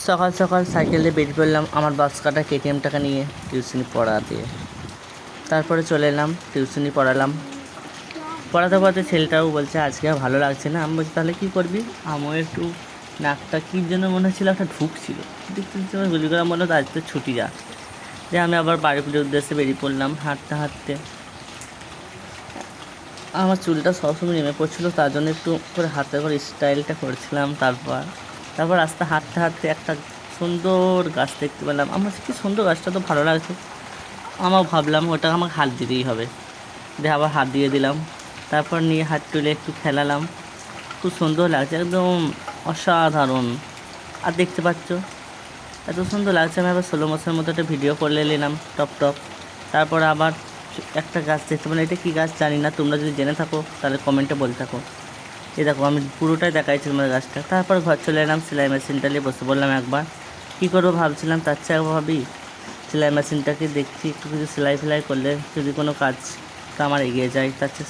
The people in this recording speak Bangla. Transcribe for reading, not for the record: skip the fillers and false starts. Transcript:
সকাল সকাল সাইকেলে বেরিয়ে পড়লাম আমার বাস কাটা কেটিএম টাকা নিয়ে টিউশনি পড়াতে। তারপরে চলে এলাম, টিউশনি পড়ালাম। পড়াতে পড়াতে ছেলেটাও বলছে আজকে আর ভালো লাগছে না। আমি বলছি তাহলে কী করবি? আমিও একটু নাকটা কী যেন মনে হচ্ছিলো একটা ঢুকছিল, দেখতে গুলি করে মনে হতো আজ তো ছুটি যা। যে আমি আবার বাড়ির উদ্দেশ্যে বেরিয়ে পড়লাম হাঁটতে হাঁটতে। আমার চুলটা সবসময় নেমে পড়ছিলো, তার জন্য একটু করে হাতে করে স্টাইলটা করছিলাম। তারপর রাস্তা হাঁটতে হাঁটতে একটা সুন্দর গাছ দেখতে পেলাম। আমার কি সুন্দর, গাছটা তো ভালো লাগছে। আমার ভাবলাম ওটা আমাকে হাত দিতেই হবে। দিয়ে আবার হাত দিয়ে দিলাম। তারপর নিয়ে হাত তুলে একটু খেলালাম। খুব সুন্দর লাগছে, একদম অসাধারণ। আর দেখতে পাচ্ছ এত সুন্দর লাগছে। আমি আবার স্লো মোশনের মতো একটা ভিডিও করে নিলাম টপ টপ। তারপর আবার একটা গাছ দেখতে পেলাম। এটা কী গাছ জানি না, তোমরা যদি জেনে থাকো তাহলে কমেন্টে বলতে থাকো। এই দেখো আমি পুরোটাই দেখাইছি তোমার গাছটা। তারপর ঘর চলে এলাম, সেলাই মেশিনটা নিয়ে বসে বললাম একবার। কী করবো ভাবছিলাম, তার চেয়ে একবার ভাবি সেলাই মেশিনটাকে দেখছি একটু কিছু সেলাই ফেলাই করলে যদি কোনো কাজটা আমার এগিয়ে যায়, তার চেয়ে